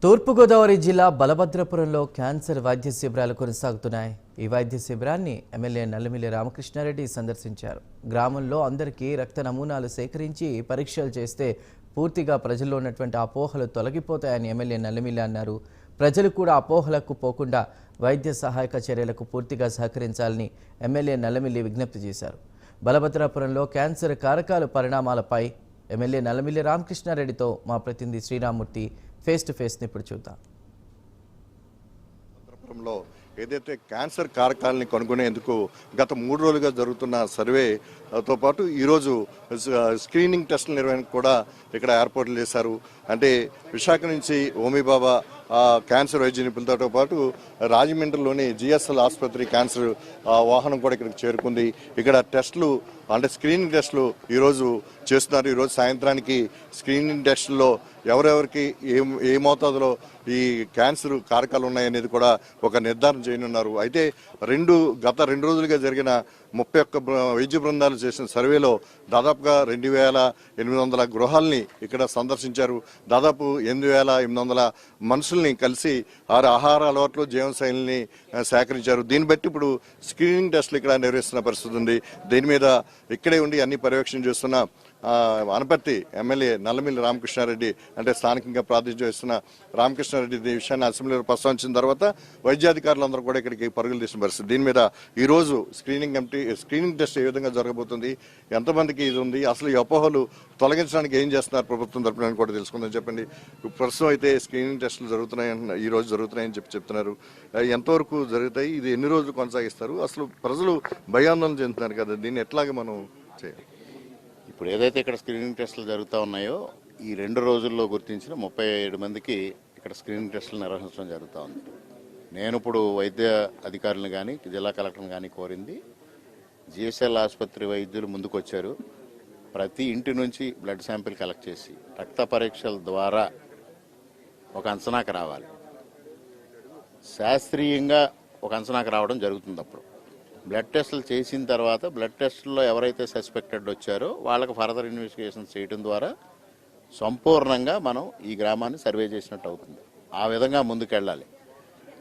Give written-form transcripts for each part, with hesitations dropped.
తూర్పుగోదావరి జిల్లా బలభద్రపురంలో క్యాన్సర్ వైద్య శిబిరాలు కొనసాగుతున్నాయి. ఈ వైద్య శిబిరాన్ని ఎమ్మెల్యే నల్లమిల్లి రామకృష్ణారెడ్డి సందర్శించారు. గ్రామంలో అందరికీ రక్త నమూనాలు సేకరించి పరీక్షలు చేస్తే పూర్తిగా ప్రజల్లో ఉన్నటువంటి అపోహలు తొలగిపోతాయని ఎమ్మెల్యే నల్లమిల్లి అన్నారు. ప్రజలు కూడా అపోహలకు పోకుండా వైద్య సహాయక చర్యలకు పూర్తిగా సహకరించాలని ఎమ్మెల్యే నల్లమిల్లి విజ్ఞప్తి చేశారు. బలభద్రపురంలో క్యాన్సర్ కారకాల పరిణామాలపై ఎమ్మెల్యే నల్లమిల్లి రామకృష్ణారెడ్డితో మా ప్రతినిధి శ్రీరామూర్తి ఫేస్ టు ఫేస్ ఇప్పుడు చూద్దాం. ఏదైతే క్యాన్సర్ కారకాలని కనుగొనేందుకు గత 3 రోజులుగా జరుగుతున్న సర్వేతో పాటు ఈరోజు స్క్రీనింగ్ టెస్టుల నిర్వహణకు కూడా ఇక్కడ ఏర్పాట్లు చేశారు. అంటే విశాఖ నుంచి ఓమీబాబా క్యాన్సర్ వైద్య నిపుణులతో పాటు రాజమండ్రిలోని జిఎస్ఎల్ ఆసుపత్రి క్యాన్సర్ వాహనం కూడా ఇక్కడికి చేరుకుంది. ఇక్కడ టెస్టులు అంటే స్క్రీనింగ్ టెస్టులు ఈరోజు చేస్తున్నారు. ఈరోజు సాయంత్రానికి స్క్రీనింగ్ టెస్టుల్లో ఎవరెవరికి ఏ మోతాదులో ఈ క్యాన్సర్ కారకాలు ఉన్నాయనేది కూడా ఒక నిర్ధారణ చేయనున్నారు. అయితే గత 2 రోజులుగా జరిగిన 31 వైద్య బృందాలు చేసిన సర్వేలో దాదాపుగా 2800 గృహాలని ఇక్కడ సందర్శించారు. దాదాపు 8800 మనుషుల్ని కలిసి ఆహార అలవాట్లు జీవనశైలిని సేకరించారు. దీన్ని బట్టి ఇప్పుడు స్క్రీనింగ్ టెస్టులు ఇక్కడ నిర్వహిస్తున్న పరిస్థితి ఉంది. దీని మీద ఇక్కడే ఉండి అన్ని పర్యవేక్షణ చేస్తున్న అనపర్తి ఎమ్మెల్యే నల్లమిల్లి రామకృష్ణారెడ్డి అంటే స్థానికంగా ప్రాతినిధ్యం వహిస్తున్న రామకృష్ణారెడ్డి ఈ విషయాన్ని అసెంబ్లీలో ప్రస్తావించిన తర్వాత వైద్యాధికారులందరూ కూడా ఇక్కడికి పరుగులు తీసిన పరిస్థితి. దీని మీద ఈరోజు స్క్రీనింగ్ టెస్ట్ ఏ విధంగా జరగబోతుంది, ఎంతమందికి ఇది ఉంది, అసలు ఈ అపోహలు తొలగించడానికి ఏం చేస్తున్నారు ప్రభుత్వం తరపున కూడా తెలుసుకుందని చెప్పండి. ప్రస్తుతం అయితే స్క్రీనింగ్ టెస్టులు జరుగుతున్నాయని ఈ రోజు జరుగుతున్నాయని చెప్తున్నారు. ఎంతవరకు జరుగుతాయి, ఇది ఎన్ని రోజులు కొనసాగిస్తారు, అసలు ప్రజలు భయాందోళన చెందుతున్నారు కదా, దీన్ని ఎట్లాగే మనం చేయాలి? ఇప్పుడు ఏదైతే ఇక్కడ స్క్రీనింగ్ టెస్టులు జరుగుతూ ఉన్నాయో ఈ 2 రోజుల్లో గుర్తించిన 37 మందికి ఇక్కడ స్క్రీనింగ్ టెస్టులు నిర్వహించడం జరుగుతూ ఉంది. నేను ఇప్పుడు వైద్య అధికారులను కానీ జిల్లా కలెక్టర్ని కానీ కోరింది, జిఎస్ఎల్ ఆసుపత్రి వైద్యులు ముందుకు వచ్చారు. ప్రతి ఇంటి నుంచి బ్లడ్ శాంపిల్ కలెక్ట్ చేసి రక్త పరీక్షల ద్వారా ఒక అంచనాకు రావాలి. శాస్త్రీయంగా ఒక అంచనాకు రావడం జరుగుతుంది. అప్పుడు బ్లడ్ టెస్టులు చేసిన తర్వాత బ్లడ్ టెస్టుల్లో ఎవరైతే సస్పెక్టెడ్ వచ్చారో వాళ్ళకి ఫర్దర్ ఇన్వెస్టిగేషన్ చేయడం ద్వారా సంపూర్ణంగా మనం ఈ గ్రామాన్ని సర్వే చేసినట్టు అవుతుంది. ఆ విధంగా ముందుకెళ్ళాలి.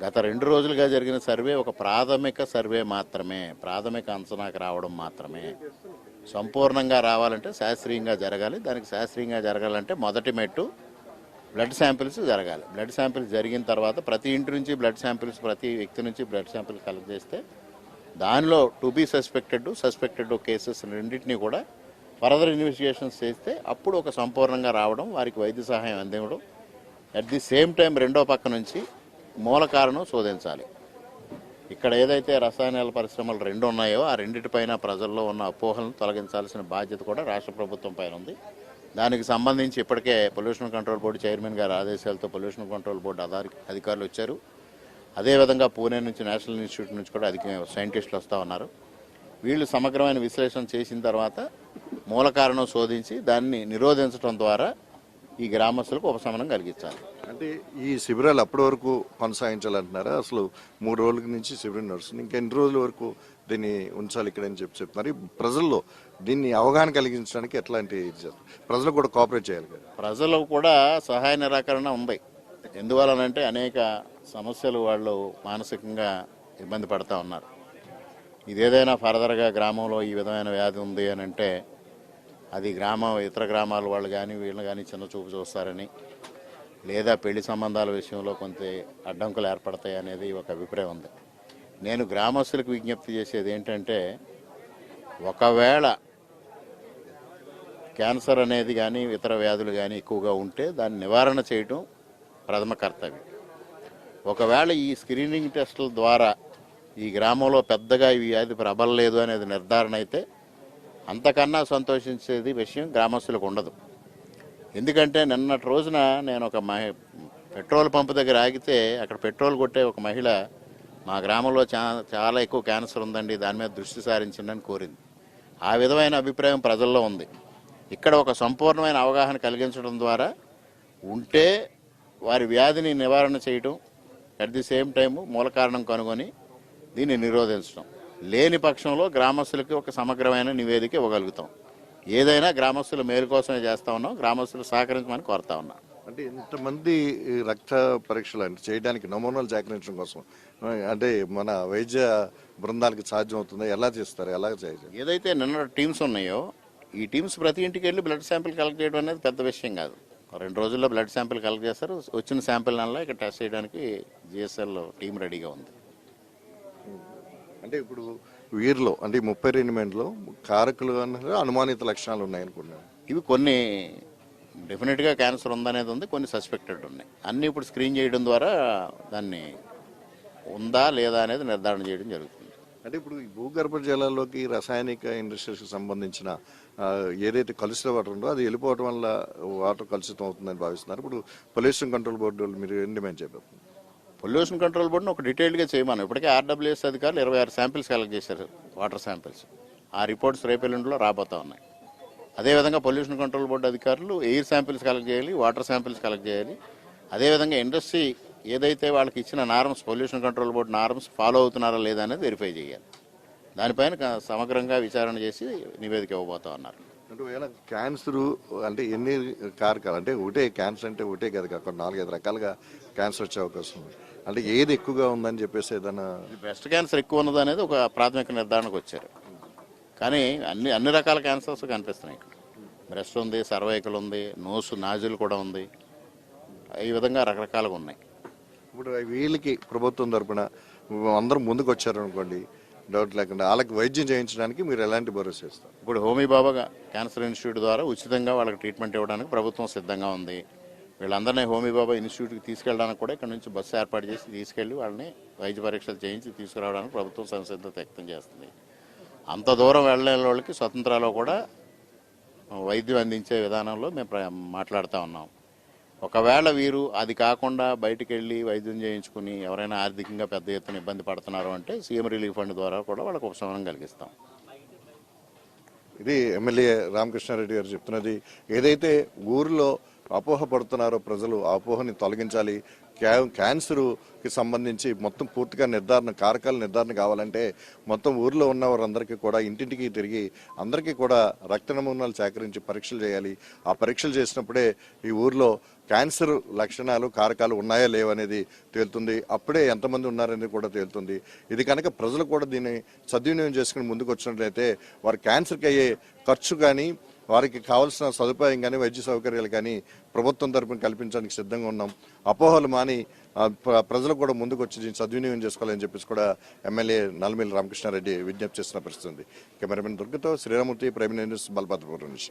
గత 2 రోజులుగా జరిగిన సర్వే ఒక ప్రాథమిక సర్వే మాత్రమే, ప్రాథమిక అంచనాకు రావడం మాత్రమే. సంపూర్ణంగా రావాలంటే శాస్త్రీయంగా జరగాలి. దానికి శాస్త్రీయంగా జరగాలంటే మొదటి మెట్టు బ్లడ్ శాంపిల్స్ జరగాలి. బ్లడ్ శాంపిల్స్ జరిగిన తర్వాత ప్రతి ఇంటి నుంచి బ్లడ్ శాంపిల్స్, ప్రతి వ్యక్తి నుంచి బ్లడ్ శాంపిల్స్ కలెక్ట్ చేస్తే దానిలో టు బీ సస్పెక్టెడ్ కేసెస్ రెండింటినీ కూడా ఫర్దర్ ఇన్వెస్టిగేషన్స్ చేస్తే అప్పుడు ఒక సంపూర్ణంగా రావడం, వారికి వైద్య సహాయం అందివ్వడం. అట్ ది సేమ్ టైం రెండో పక్క నుంచి మూల కారణం శోధించాలి. ఇక్కడ ఏదైతే రసాయనాల పరిశ్రమలు 2 ఉన్నాయో ఆ రెండింటిపైన ప్రజల్లో ఉన్న అపోహలను తొలగించాల్సిన బాధ్యత కూడా రాష్ట్ర ప్రభుత్వం పైన ఉంది. దానికి సంబంధించి ఇప్పటికే పొల్యూషన్ కంట్రోల్ బోర్డు చైర్మన్ గారి ఆదేశాలతో పొల్యూషన్ కంట్రోల్ బోర్డు అధికారులు వచ్చారు. అదేవిధంగా పూణే నుంచి నేషనల్ ఇన్స్టిట్యూట్ నుంచి కూడా సైంటిస్టులు వస్తూ ఉన్నారు. వీళ్ళు సమగ్రమైన విశ్లేషణ చేసిన తర్వాత మూల కారణం శోధించి దాన్ని నిరోధించడం ద్వారా ఈ గ్రామస్తులకు ఉపశమనం కలిగించాలి. అంటే ఈ శిబిరాలు అప్పటి వరకు కొనసాగించాలంటున్నారా? అసలు 3 రోజుల నుంచి శిబిరం నడుస్తుంది, ఇంకా ఎన్ని రోజుల వరకు దీన్ని ఉంచాలి ఇక్కడ అని చెప్తున్నారు. ప్రజల్లో దీన్ని అవగాహన కలిగించడానికి ఎట్లాంటి ప్రజలు కూడా కోఆపరేట్ చేయాలి కదా? ప్రజలు కూడా సహాయ నిరాకరణ ఉంది. ఎందువలనంటే అనేక సమస్యలు వాళ్ళు మానసికంగా ఇబ్బంది పడుతూ ఉన్నారు. ఇదేదైనా ఫర్దర్గా గ్రామంలో ఈ విధమైన వ్యాధి ఉంది అని అంటే అది ఇతర గ్రామాల వాళ్ళు కానీ వీళ్ళు కానీ చిన్న చూపు చూస్తారని, లేదా పెళ్లి సంబంధాల విషయంలో కొంత అడ్డంకులు ఏర్పడతాయి అనేది ఒక అభిప్రాయం ఉంది. నేను గ్రామస్తులకు విజ్ఞప్తి చేసేది ఏంటంటే, ఒకవేళ క్యాన్సర్ అనేది కానీ ఇతర వ్యాధులు కానీ ఎక్కువగా ఉంటే దాన్ని నివారణ చేయడం ప్రథమ కర్తవ్యం. ఒకవేళ ఈ స్క్రీనింగ్ టెస్టుల ద్వారా ఈ గ్రామంలో పెద్దగా ఈ వ్యాధి ప్రబలలేదు అనేది నిర్ధారణ అయితే అంతకన్నా సంతోషించేది విషయం గ్రామస్తులకు ఉండదు. ఎందుకంటే నిన్నటి రోజున నేను ఒక పెట్రోల్ పంపు దగ్గర ఆగితే అక్కడ పెట్రోల్ కొట్టే ఒక మహిళ మా గ్రామంలో చాలా ఎక్కువ క్యాన్సర్ ఉందండి, దాని మీద దృష్టి సారించండి అని కోరింది. ఆ విధమైన అభిప్రాయం ప్రజల్లో ఉంది. ఇక్కడ ఒక సంపూర్ణమైన అవగాహన కలిగించడం ద్వారా ఉంటే వారి వ్యాధిని నివారణ చేయడం, అట్ ది సేమ్ టైము మూల కారణం కనుగొని దీన్ని నిరోధించడం. లేని పక్షంలో గ్రామస్తులకి ఒక సమగ్రమైన నివేదిక ఇవ్వగలుగుతాం. ఏదైనా గ్రామస్తుల మేలు కోసమే చేస్తా ఉన్నాం. గ్రామస్తులు సహకరించమని కోరుతా ఉన్నాం. అంటే ఇంతమంది ఈ రక్త పరీక్షలు అంటే చేయడానికి నమూనాలు సేకరించడం కోసం అంటే మన వైద్య బృందానికి సాధ్యం అవుతుందా? ఎలా చేస్తారు? ఎలా చేయాలి? ఏదైతే నిన్న టీమ్స్ ఉన్నాయో ఈ టీమ్స్ ప్రతి ఇంటికి వెళ్ళి బ్లడ్ శాంపిల్ కలెక్ట్ చేయడం అనేది పెద్ద విషయం కాదు. 2 రోజుల్లో బ్లడ్ శాంపిల్ కలెక్ట్ చేస్తారు. వచ్చిన శాంపిల్ నల్లా ఇక్కడ టెస్ట్ చేయడానికి జిఎస్ఎల్ టీం రెడీగా ఉంది. అంటే ఇప్పుడు వీరిలో అంటే 32 మందిలో కారకులు అన్నారు అనుమానిత లక్షణాలు ఉన్నాయనుకున్నాను. ఇవి కొన్ని డెఫినెట్గా క్యాన్సర్ ఉందనేది ఉంది, కొన్ని సస్పెక్టెడ్ ఉన్నాయి. అన్నీ ఇప్పుడు స్క్రీన్ చేయడం ద్వారా దాన్ని ఉందా లేదా అనేది నిర్ధారణ చేయడం జరుగుతుంది. అంటే ఇప్పుడు ఈ భూగర్భ జలాల్లోకి రసాయనిక ఇండస్ట్రీస్కి సంబంధించిన ఏదైతే కలుషిత వాటర్ ఉందో అది వెళ్ళిపోవడం వల్ల వాటర్ కలుషితం అవుతుందని భావిస్తున్నారు. ఇప్పుడు పొల్యూషన్ కంట్రోల్ బోర్డు వాళ్ళు మీరు ఏం డిమాండ్ చేయబోతున్నారు? పొల్యూషన్ కంట్రోల్ బోర్డును ఒక డీటెయిల్డ్గా చేయమని ఇప్పటికే ఆర్డబ్ల్యూఎస్ అధికారులు 26 శాంపిల్స్ కలెక్ట్ చేశారు, వాటర్ శాంపిల్స్. ఆ రిపోర్ట్స్ రేపెల్లుండిలో రాబోతా ఉన్నాయి. అదేవిధంగా పొల్యూషన్ కంట్రోల్ బోర్డు అధికారులు ఎయిర్ శాంపిల్స్ కలెక్ట్ చేయాలి, వాటర్ శాంపిల్స్ కలెక్ట్ చేయాలి. అదేవిధంగా ఇండస్ట్రీ ఏదైతే వాళ్ళకి ఇచ్చిన norms, pollution control board norms follow అవుతున్నారా లేదా అనేది వెరిఫై చేయాలి. దానిపైన సమగ్రంగా విచారణ చేసి నివేదిక ఇవ్వబోతా ఉన్నారు. అంటే ఒకవేళ క్యాన్సర్ అంటే ఎన్ని కారకాలు అంటే ఒకటే క్యాన్సర్ అంటే ఒకటే కదా కాకుండా 4-5 రకాలుగా క్యాన్సర్ వచ్చే అవకాశం ఉంది. అంటే ఏది ఎక్కువగా ఉందని చెప్పేసి ఏదైనా బ్రెస్ట్ క్యాన్సర్ ఎక్కువ ఉన్నది అనేది ఒక ప్రాథమిక నిర్ధారణకు వచ్చారు. కానీ అన్ని రకాల క్యాన్సర్స్ కనిపిస్తున్నాయి. బ్రెస్ట్ ఉంది, సర్వైకల్ ఉంది, నోసు నాజులు కూడా ఉంది. ఈ విధంగా రకరకాలుగా ఉన్నాయి. ఇప్పుడు వీళ్ళకి ప్రభుత్వం తరపున అందరూ ముందుకు వచ్చారు అనుకోండి, డౌట్ లేకుండా వాళ్ళకి వైద్యం చేయించడానికి మీరు ఎలాంటి భరోసా ఇస్తారు? ఇప్పుడు హోమీ బాబా క్యాన్సర్ ఇన్స్టిట్యూట్ ద్వారా ఉచితంగా వాళ్ళకి ట్రీట్మెంట్ ఇవ్వడానికి ప్రభుత్వం సిద్ధంగా ఉంది. వీళ్ళందరినీ హోమీ బాబా ఇన్స్టిట్యూట్కి తీసుకెళ్ళడానికి కూడా ఇక్కడ నుంచి బస్సు ఏర్పాటు చేసి తీసుకెళ్లి వాళ్ళని వైద్య పరీక్షలు చేయించి తీసుకురావడానికి ప్రభుత్వం సంసిద్ధత వ్యక్తం చేస్తుంది. అంత దూరం వెళ్ళే వాళ్ళకి స్వతంత్రాలో కూడా వైద్యం అందించే విధానంలో మేము మాట్లాడుతూ ఉన్నాం. ఒకవేళ వీరు అది కాకుండా బయటికి వెళ్ళి వైద్యం చేయించుకుని ఎవరైనా ఆర్థికంగా పెద్ద ఎత్తున ఇబ్బంది పడుతున్నారు అంటే సీఎం రిలీఫ్ ఫండ్ ద్వారా కూడా వాళ్ళకు ఉపశమనం కలిగిస్తాం. ఇది ఎమ్మెల్యే రామకృష్ణారెడ్డి గారు చెప్తున్నది. ఏదైతే ఊరిలో అపోహ పడుతున్నారో ప్రజలు ఆ అపోహని తొలగించాలి. క్యాన్సర్కి సంబంధించి మొత్తం పూర్తిగా కారకాల నిర్ధారణ కావాలంటే మొత్తం ఊర్లో ఉన్న వారందరికీ కూడా ఇంటింటికి తిరిగి అందరికీ కూడా రక్త నమూనాలు సేకరించి పరీక్షలు చేయాలి. ఆ పరీక్షలు చేసినప్పుడే ఈ ఊర్లో క్యాన్సర్ లక్షణాలు కారకాలు ఉన్నాయా లేవనేది తేలుతుంది. అప్పుడే ఎంతమంది ఉన్నారనేది కూడా తేలుతుంది. ఇది కనుక ప్రజలు కూడా దీన్ని సద్వినియోగం చేసుకుని ముందుకు వచ్చినట్లయితే వారి క్యాన్సర్కి అయ్యే ఖర్చు కానీ వారికి కావాల్సిన సదుపాయం కానీ వైద్య సౌకర్యాలు కానీ ప్రభుత్వం తరపున కల్పించడానికి సిద్ధంగా ఉన్నాం. అపోహలు మాని ప్రజలు కూడా ముందుకు వచ్చి దీన్ని సద్వినియోగం చేసుకోవాలని చెప్పేసి కూడా ఎమ్మెల్యే నల్లమిల్లి రామకృష్ణారెడ్డి విజ్ఞప్తి చేస్తున్న పరిస్థితి ఉంది. కెమెరామెన్ దుర్గతో శ్రీరామూర్తి, ప్రైమ్ న్యూస్, బల్భద్రపురం నుంచి.